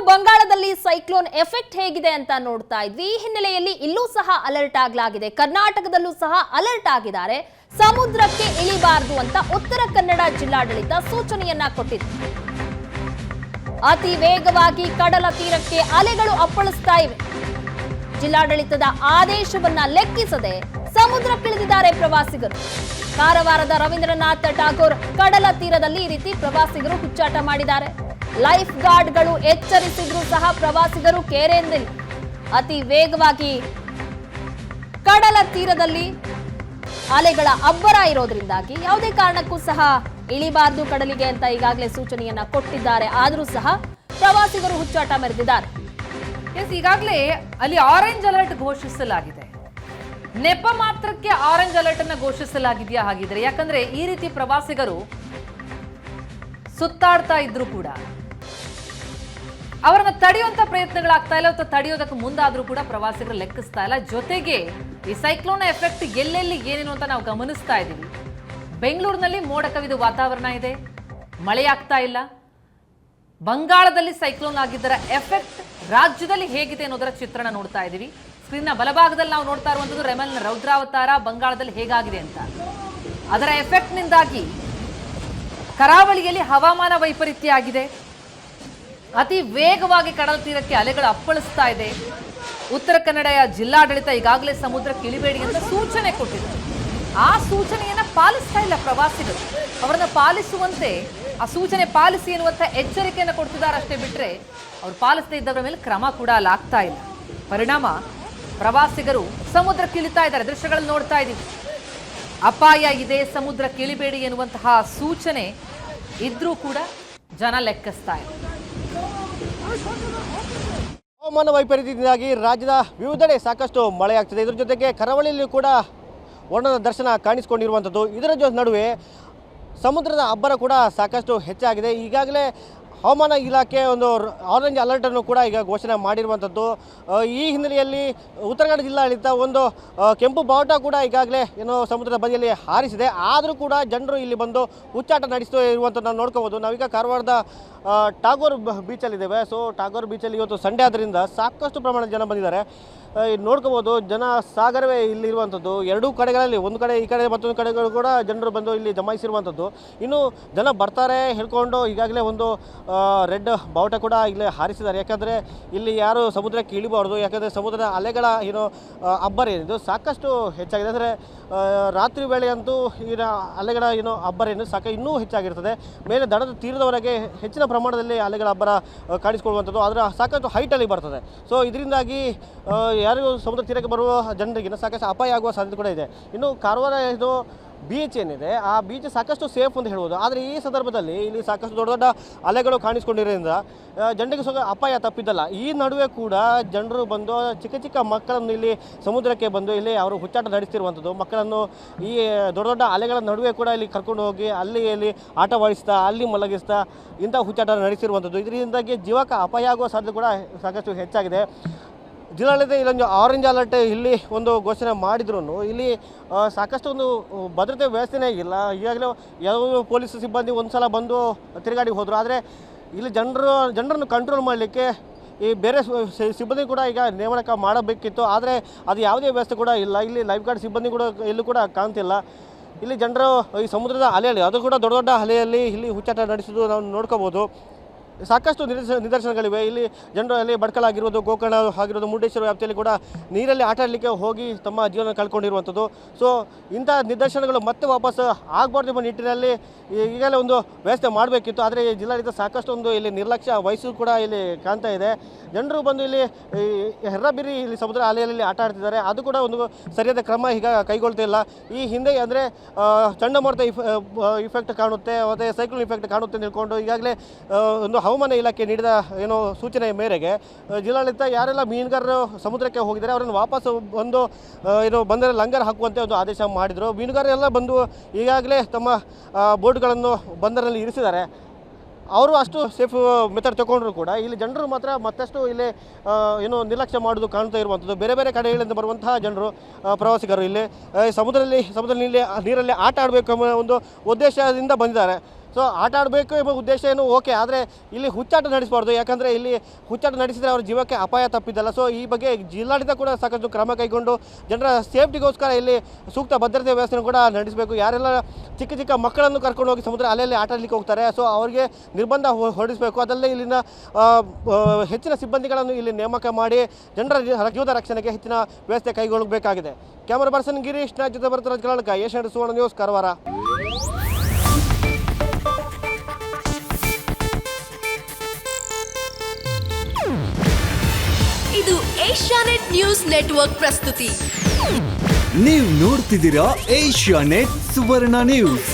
ಬಂಗಾಳದಲ್ಲಿ cyclone effect ಹೇಗಿದೆ ಅಂತ ನೋಡ್ತಾ ಇದ್ವಿ. ಈ ಹಿನ್ನೆಲೆಯಲ್ಲಿ ಇಲ್ಲೂ ಸಹ ಅಲರ್ಟ್ ಆಗಲಾಗಿದೆ. ಕರ್ನಾಟಕದಲ್ಲೂ ಸಹ ಅಲರ್ಟ್ ಆಗಿದ್ದಾರೆ. ಸಮುದ್ರಕ್ಕೆ ಇಳಿಬಾರದು ಅಂತ ಉತ್ತರ ಕನ್ನಡ ಜಿಲ್ಲಾಡಳಿತ ಸೂಚನೆಯನ್ನ ಕೊಟ್ಟಿದೆ. ಅತಿ ವೇಗವಾಗಿ ಕಡಲ ತೀರಕ್ಕೆ ಅಲೆಗಳು ಅಪ್ಪಳಿಸ್ತಾ ಇವೆ. ಜಿಲ್ಲಾಡಳಿತದ ಆದೇಶವನ್ನ ಲೆಕ್ಕಿಸದೆ ಸಮುದ್ರಕ್ಕಿಳಿದಿದ್ದಾರೆ ಪ್ರವಾಸಿಗರು. ಕಾರವಾರದ ರವೀಂದ್ರನಾಥ್ ಠಾಗೋರ್ ಕಡಲ ತೀರದಲ್ಲಿ ಈ ರೀತಿ ಪ್ರವಾಸಿಗರು ಹುಚ್ಚಾಟ ಮಾಡಿದ್ದಾರೆ. ಲೈಫ್ ಗಾರ್ಡ್ಗಳು ಎಚ್ಚರಿಸಿದ್ರು ಸಹ ಪ್ರವಾಸಿಗರು ಕೆರೆಯಿಂದ ಅತಿ ವೇಗವಾಗಿ ಕಡಲ ತೀರದಲ್ಲಿ ಅಲೆಗಳ ಅಬ್ಬರ ಇರೋದ್ರಿಂದಾಗಿ ಯಾವುದೇ ಕಾರಣಕ್ಕೂ ಸಹ ಇಳಿಬಾರದು ಕಡಲಿಗೆ ಅಂತ ಈಗಾಗಲೇ ಸೂಚನೆಯನ್ನ ಕೊಟ್ಟಿದ್ದಾರೆ. ಆದರೂ ಸಹ ಪ್ರವಾಸಿಗರು ಹುಚ್ಚಾಟ ಮೆರೆದಿದ್ದಾರೆ. ಈಗಾಗಲೇ ಅಲ್ಲಿ ಆರೆಂಜ್ ಅಲರ್ಟ್ ಘೋಷಿಸಲಾಗಿದೆ. ನೆಪ ಮಾತ್ರಕ್ಕೆ ಆರೆಂಜ್ ಅಲರ್ಟ್ ಅನ್ನ ಘೋಷಿಸಲಾಗಿದೆಯಾ ಹಾಗಿದ್ರೆ? ಯಾಕಂದ್ರೆ ಈ ರೀತಿ ಪ್ರವಾಸಿಗರು ಸುತ್ತಾಡ್ತಾ ಇದ್ರು ಕೂಡ ಅವರನ್ನ ತಡೆಯುವಂತ ಪ್ರಯತ್ನಗಳಾಗ್ತಾ ಇಲ್ಲ, ಅಥವಾ ತಡೆಯೋದಕ್ಕೆ ಮುಂದಾದ್ರೂ ಕೂಡ ಪ್ರವಾಸಿಗರು ಲೆಕ್ಕಿಸ್ತಾ ಇಲ್ಲ. ಜೊತೆಗೆ ಈ ಸೈಕ್ಲೋನ್ ಎಫೆಕ್ಟ್ ಎಲ್ಲೆಲ್ಲಿ ಏನೇನು ಅಂತ ನಾವು ಗಮನಿಸ್ತಾ ಇದ್ದೀವಿ. ಬೆಂಗಳೂರಿನಲ್ಲಿ ಮೋಡ ಕವಿದ ವಾತಾವರಣ ಇದೆ, ಮಳೆಯಾಗ್ತಾ ಇಲ್ಲ. ಬಂಗಾಳದಲ್ಲಿ ಸೈಕ್ಲೋನ್ ಆಗಿದ್ದರ ಎಫೆಕ್ಟ್ ರಾಜ್ಯದಲ್ಲಿ ಹೇಗಿದೆ ಅನ್ನೋದರ ಚಿತ್ರಣ ನೋಡ್ತಾ ಇದ್ದೀವಿ. ಸ್ಕ್ರೀನ್ನ ಬಲಭಾಗದಲ್ಲಿ ನಾವು ನೋಡ್ತಾ ಇರುವಂಥದ್ದು ರೆಮಲ್ನ ರೌದ್ರಾವತಾರ ಬಂಗಾಳದಲ್ಲಿ ಹೇಗಾಗಿದೆ ಅಂತ. ಅದರ ಎಫೆಕ್ಟ್ನಿಂದಾಗಿ ಕರಾವಳಿಯಲ್ಲಿ ಹವಾಮಾನ ವೈಪರೀತ್ಯ ಆಗಿದೆ. ಅತಿ ವೇಗವಾಗಿ ಕಡಲ ತೀರಕ್ಕೆ ಅಲೆಗಳು ಅಪ್ಪಳಿಸ್ತಾ ಇದೆ. ಉತ್ತರ ಕನ್ನಡ ಜಿಲ್ಲಾಡಳಿತ ಈಗಾಗಲೇ ಸಮುದ್ರಕ್ಕೆ ಇಳಿಬೇಡಿ ಅಂತ ಸೂಚನೆ ಕೊಟ್ಟಿದೆ. ಆ ಸೂಚನೆಯನ್ನ ಪಾಲಿಸ್ತಾ ಇಲ್ಲ ಪ್ರವಾಸಿಗರು. ಅವರನ್ನ ಪಾಲಿಸುವಂತೆ ಆ ಸೂಚನೆ ಪಾಲಿಸಿ ಎನ್ನುವಂಥ ಎಚ್ಚರಿಕೆಯನ್ನು ಕೊಡ್ತಿದ್ದಾರೆ ಅಷ್ಟೇ ಬಿಟ್ಟರೆ ಅವ್ರು ಪಾಲಿಸದೇ ಇದ್ದವರ ಮೇಲೆ ಕ್ರಮ ಕೂಡ ಅಲ್ಲಾಗ್ತಾ ಇಲ್ಲ. ಪರಿಣಾಮ ಪ್ರವಾಸಿಗರು ಸಮುದ್ರಕ್ಕೆ ಇಳಿತಾ ಇದ್ದಾರೆ. ದೃಶ್ಯಗಳನ್ನು ನೋಡ್ತಾ ಇದ್ದೀವಿ. ಅಪಾಯ ಇದೆ, ಸಮುದ್ರಕ್ಕೆ ಇಳಿಬೇಡಿ ಎನ್ನುವಂತಹ ಸೂಚನೆ ಇದ್ರೂ ಕೂಡ ಜನ ಲೆಕ್ಕಿಸ್ತಾ ಇಲ್ಲ. ಹವಾಮಾನ ವೈಪರೀತ್ಯದಿಂದಾಗಿ ರಾಜ್ಯದ ವಿವಿಧೆಡೆ ಸಾಕಷ್ಟು ಮಳೆಯಾಗ್ತಿದೆ. ಇದರ ಜೊತೆಗೆ ಕರಾವಳಿಯಲ್ಲೂ ಕೂಡ ವರ್ಣದ ದರ್ಶನ ಕಾಣಿಸಿಕೊಂಡಿರುವಂಥದ್ದು. ಇದರ ನಡುವೆ ಸಮುದ್ರದ ಅಬ್ಬರ ಕೂಡ ಸಾಕಷ್ಟು ಹೆಚ್ಚಾಗಿದೆ. ಈಗಾಗಲೇ ಹವಾಮಾನ ಇಲಾಖೆ ಒಂದು ಆರೆಂಜ್ ಅಲರ್ಟನ್ನು ಕೂಡ ಈಗ ಘೋಷಣೆ ಮಾಡಿರುವಂಥದ್ದು. ಈ ಹಿನ್ನೆಲೆಯಲ್ಲಿ ಉತ್ತರ ಕನ್ನಡ ಜಿಲ್ಲಾಡಳಿತ ಒಂದು ಕೆಂಪು ಬಾವುಟ ಕೂಡ ಈಗಾಗಲೇ ಏನು ಸಮುದ್ರದ ಬದಿಯಲ್ಲಿ ಹಾರಿಸಿದೆ. ಆದರೂ ಕೂಡ ಜನರು ಇಲ್ಲಿ ಬಂದು ಹುಚ್ಚಾಟ ನಡೆಸ್ತಾ ಇರುವಂಥದ್ದು ನಾವು ನೋಡ್ಕೋಬೋದು. ನಾವೀಗ ಕಾರವಾರದ ಟಾಗೋರ್ ಬೀಚಲ್ಲಿದ್ದೇವೆ. ಸೊ ಟಾಗೋರ್ ಬೀಚಲ್ಲಿ ಇವತ್ತು ಸಂಡೇ ಆದ್ದರಿಂದ ಸಾಕಷ್ಟು ಪ್ರಮಾಣದ ಜನ ಬಂದಿದ್ದಾರೆ. ನೋಡ್ಕೋಬೋದು, ಜನ ಸಾಗರವೇ ಇಲ್ಲಿರುವಂಥದ್ದು. ಎರಡೂ ಕಡೆಗಳಲ್ಲಿ, ಒಂದು ಕಡೆ ಈ ಕಡೆ ಮತ್ತೊಂದು ಕಡೆಗಳು ಕೂಡ ಜನರು ಬಂದು ಇಲ್ಲಿ ಜಮಾಯಿಸಿರುವಂಥದ್ದು. ಇನ್ನು ಜನ ಬರ್ತಾರೆ ಹೇಳ್ಕೊಂಡು ಈಗಾಗಲೇ ಒಂದು ರೆಡ್ ಬಾವುಟ ಕೂಡ ಇಲ್ಲಿ ಹಾರಿಸಿದ್ದಾರೆ. ಯಾಕಂದರೆ ಇಲ್ಲಿ ಯಾರು ಸಮುದ್ರಕ್ಕೆ ಇಳಿಬಾರ್ದು, ಯಾಕಂದರೆ ಸಮುದ್ರದ ಅಲೆಗಳ ಅಬ್ಬರ ಏನಿದು ಸಾಕಷ್ಟು ಹೆಚ್ಚಾಗಿದೆ. ಅಂದರೆ ರಾತ್ರಿ ವೇಳೆಯಂತೂ ಅಲೆಗಳ ಅಬ್ಬರ ಇನ್ನೂ ಹೆಚ್ಚಾಗಿರ್ತದೆ. ಮೇಲೆ ದಡದ ತೀರದವರೆಗೆ ಹೆಚ್ಚಿನ ಪ್ರಮಾಣದಲ್ಲಿ ಅಲೆಗಳ ಅಬ್ಬರ ಕಾಣಿಸ್ಕೊಳ್ಳುವಂಥದ್ದು. ಅದರ ಸಾಕಷ್ಟು ಹೈಟಲ್ಲಿ ಬರ್ತದೆ. ಸೊ ಇದರಿಂದಾಗಿ ಯಾರಿಗೂ ಸಮುದ್ರ ತೀರಕ್ಕೆ ಬರುವ ಜನರಿಗೆ ಸಾಕಷ್ಟು ಅಪಾಯ ಆಗುವ ಸಾಧ್ಯತೆ ಕೂಡ ಇದೆ. ಇನ್ನು ಕಾರವಾರ ಬೀಚ್ ಏನಿದೆ, ಆ ಬೀಚ್ ಸಾಕಷ್ಟು ಸೇಫ್ ಅಂತ ಹೇಳ್ಬೋದು. ಆದರೆ ಈ ಸಂದರ್ಭದಲ್ಲಿ ಇಲ್ಲಿ ಸಾಕಷ್ಟು ದೊಡ್ಡ ದೊಡ್ಡ ಅಲೆಗಳು ಕಾಣಿಸ್ಕೊಂಡಿರೋದ್ರಿಂದ ಜನರಿಗೆ ಅಪಾಯ ತಪ್ಪಿದ್ದಲ್ಲ. ಈ ನಡುವೆ ಕೂಡ ಜನರು ಬಂದು ಚಿಕ್ಕ ಚಿಕ್ಕ ಮಕ್ಕಳನ್ನು ಇಲ್ಲಿ ಸಮುದ್ರಕ್ಕೆ ಬಂದು ಇಲ್ಲಿ ಅವರು ಹುಚ್ಚಾಟ ನಡೆಸ್ತಿರುವಂಥದ್ದು. ಮಕ್ಕಳನ್ನು ಈ ದೊಡ್ಡ ದೊಡ್ಡ ಅಲೆಗಳ ನಡುವೆ ಕೂಡ ಇಲ್ಲಿ ಕರ್ಕೊಂಡು ಹೋಗಿ ಅಲ್ಲಿ ಆಟವಾಡಿಸ್ತಾ, ಅಲ್ಲಿ ಮಲಗಿಸ್ತಾ ಇಂಥ ಹುಚ್ಚಾಟ ನಡೆಸಿರುವಂಥದ್ದು. ಇದರಿಂದಾಗಿ ಜೀವಕ್ಕೆ ಅಪಾಯ ಆಗುವ ಸಾಧ್ಯತೆ ಕೂಡ ಸಾಕಷ್ಟು ಹೆಚ್ಚಾಗಿದೆ. ಜಿಲ್ಲಾಡಳಿತ ಇಲ್ಲೊಂದು ಆರೆಂಜ್ ಅಲರ್ಟ್ ಇಲ್ಲಿ ಒಂದು ಘೋಷಣೆ ಮಾಡಿದ್ರು ಇಲ್ಲಿ ಸಾಕಷ್ಟು ಒಂದು ಭದ್ರತೆ ವ್ಯವಸ್ಥೆನೇ ಇಲ್ಲ. ಈಗಾಗಲೇ ಯಾವ ಪೊಲೀಸ್ ಸಿಬ್ಬಂದಿ ಒಂದು ಸಲ ಬಂದು ತಿರುಗಾಡಿ ಹೋದರು. ಆದರೆ ಇಲ್ಲಿ ಜನರನ್ನು ಕಂಟ್ರೋಲ್ ಮಾಡಲಿಕ್ಕೆ ಈ ಬೇರೆ ಸಿಬ್ಬಂದಿ ಕೂಡ ಈಗ ನೇಮಕ ಮಾಡಬೇಕಿತ್ತು. ಆದರೆ ಅದು ಯಾವುದೇ ವ್ಯವಸ್ಥೆ ಕೂಡ ಇಲ್ಲ. ಇಲ್ಲಿ ಲೈಫ್ ಗಾರ್ಡ್ ಸಿಬ್ಬಂದಿ ಕೂಡ ಎಲ್ಲೂ ಕೂಡ ಕಾಣ್ತಿಲ್ಲ. ಇಲ್ಲಿ ಜನರು ಈ ಸಮುದ್ರದ ಅಲೆಯಲ್ಲಿ, ಅದು ಕೂಡ ದೊಡ್ಡ ದೊಡ್ಡ ಅಲೆಯಲ್ಲಿ ಇಲ್ಲಿ ಹುಚ್ಚಾಟ ನಡೆಸೋದು ನಾವು ನೋಡ್ಕೋಬೋದು. ಸಾಕಷ್ಟು ನಿದರ್ಶನಗಳಿವೆ. ಇಲ್ಲಿ ಜನರು ಅಲ್ಲಿ ಬಡ್ಕಲಾಗಿರ್ಬೋದು, ಗೋಕರ್ಣ ಆಗಿರೋದು, ಮುರುಡೇಶ್ವರ ವ್ಯಾಪ್ತಿಯಲ್ಲಿ ಕೂಡ ನೀರಲ್ಲಿ ಆಟ ಆಡಲಿಕ್ಕೆ ಹೋಗಿ ತಮ್ಮ ಜೀವನ ಕಳ್ಕೊಂಡಿರುವಂಥದ್ದು. ಸೊ ಇಂಥ ನಿದರ್ಶನಗಳು ಮತ್ತೆ ವಾಪಸ್ ಆಗಬಾರ್ದು ಎಂಬ ನಿಟ್ಟಿನಲ್ಲಿ ಈಗಲೇ ಒಂದು ವ್ಯವಸ್ಥೆ ಮಾಡಬೇಕಿತ್ತು. ಆದರೆ ಜಿಲ್ಲಾಡಳಿತ ಸಾಕಷ್ಟು ಒಂದು ಇಲ್ಲಿ ನಿರ್ಲಕ್ಷ್ಯ ವಹಿಸೋದು ಕೂಡ ಇಲ್ಲಿ ಕಾಣ್ತಾ ಇದೆ. ಜನರು ಬಂದು ಇಲ್ಲಿ ಹೆರ್ರಬಿರಿ ಇಲ್ಲಿ ಸಮುದ್ರ ಅಲೆಯಲ್ಲಿ ಆಟ ಆಡ್ತಿದ್ದಾರೆ. ಅದು ಕೂಡ ಒಂದು ಸರಿಯಾದ ಕ್ರಮ ಈಗ ಕೈಗೊಳ್ತಿಲ್ಲ. ಈ ಹಿಂದೆ ಅಂದರೆ ಚಂಡಮಾರುತ ಇಫೆಕ್ಟ್ ಕಾಣುತ್ತೆ, ಮತ್ತು ಸೈಕ್ಲೋನ್ ಇಫೆಕ್ಟ್ ಕಾಣುತ್ತೆ ಅಂತ ಹೇಳ್ಕೊಂಡು ಈಗಾಗಲೇ ಒಂದು ಹವಾಮಾನ ಇಲಾಖೆ ನೀಡಿದ ಸೂಚನೆಯ ಮೇರೆಗೆ ಜಿಲ್ಲಾಡಳಿತ ಯಾರೆಲ್ಲ ಮೀನುಗಾರರು ಸಮುದ್ರಕ್ಕೆ ಹೋಗಿದ್ದಾರೆ ಅವರನ್ನು ವಾಪಸ್ ಬಂದು ಬಂದರೆ ಲಂಗರ್ ಹಾಕುವಂತೆ ಒಂದು ಆದೇಶ ಮಾಡಿದರು. ಮೀನುಗಾರರೆಲ್ಲ ಬಂದು ಈಗಾಗಲೇ ತಮ್ಮ ಬೋಟ್ಗಳನ್ನು ಬಂದರಲ್ಲಿ ಇರಿಸಿದ್ದಾರೆ. ಅವರು ಅಷ್ಟು ಸೇಫ್ ಮೆಥಡ್ ತಗೊಂಡ್ರು ಕೂಡ ಇಲ್ಲಿ ಜನರು ಮಾತ್ರ ಮತ್ತಷ್ಟು ಇಲ್ಲಿ ನಿರ್ಲಕ್ಷ್ಯ ಮಾಡೋದು ಕಾಣ್ತಾ ಇರುವಂಥದ್ದು. ಬೇರೆ ಬೇರೆ ಕಡೆಗಳಿಂದ ಬರುವಂತಹ ಜನರು, ಪ್ರವಾಸಿಗರು ಇಲ್ಲಿ ಸಮುದ್ರದಲ್ಲಿ ನೀರಲ್ಲಿ ಆಟ ಆಡಬೇಕು ಎಂಬ ಒಂದು ಉದ್ದೇಶದಿಂದ ಬಂದಿದ್ದಾರೆ. ಸೊ ಆಟ ಆಡಬೇಕು ಎಂಬ ಉದ್ದೇಶ ಏನು ಓಕೆ, ಆದರೆ ಇಲ್ಲಿ ಹುಚ್ಚಾಟ ನಡೆಸಬಾರ್ದು. ಯಾಕಂದರೆ ಇಲ್ಲಿ ಹುಚ್ಚಾಟ ನಡೆಸಿದರೆ ಅವರ ಜೀವಕ್ಕೆ ಅಪಾಯ ತಪ್ಪಿದ್ದಲ್ಲ. ಸೊ ಈ ಬಗ್ಗೆ ಜಿಲ್ಲಾಡಳಿತ ಕೂಡ ಸಾಕಷ್ಟು ಕ್ರಮ ಕೈಗೊಂಡು ಜನರ ಸೇಫ್ಟಿಗೋಸ್ಕರ ಇಲ್ಲಿ ಸೂಕ್ತ ಭದ್ರತೆ ವ್ಯವಸ್ಥೆಯನ್ನು ಕೂಡ ನಡೆಸಬೇಕು. ಯಾರೆಲ್ಲ ಚಿಕ್ಕ ಚಿಕ್ಕ ಮಕ್ಕಳನ್ನು ಕರ್ಕೊಂಡು ಹೋಗಿ ಸಮುದ್ರ ಅಲೆಯಲ್ಲಿ ಆಟ ಆಡಲಿಕ್ಕೆ ಹೋಗ್ತಾರೆ, ಸೊ ಅವರಿಗೆ ನಿರ್ಬಂಧ ಹೊರಡಿಸಬೇಕು. ಅದಲ್ಲದೆ ಇಲ್ಲಿನ ಹೆಚ್ಚಿನ ಸಿಬ್ಬಂದಿಗಳನ್ನು ಇಲ್ಲಿ ನೇಮಕ ಮಾಡಿ ಜನರ ಜೀವದ ರಕ್ಷಣೆಗೆ ಹೆಚ್ಚಿನ ವ್ಯವಸ್ಥೆ ಕೈಗೊಳ್ಳಬೇಕಾಗಿದೆ. ಕ್ಯಾಮರಾ ಪರ್ಸನ್ ಗಿರೀಶ್ ಜೊತೆ ಬರ್ತಾರೆ ಕರ್ನಾಟಕ ಏಷ್ಯಾನೆಟ್ ಸುವರ್ಣ ನ್ಯೂಸ್ ಕಾರವಾರ. ಇದು ಏಷ್ಯಾನೆಟ್ ನ್ಯೂಸ್ ನೆಟ್ವರ್ಕ್ ಪ್ರಸ್ತುತಿ. ನೀವು ನೋಡ್ತಿದ್ದೀರಾ ಏಷ್ಯಾನೆಟ್ ಸುವರ್ಣ ನ್ಯೂಸ್.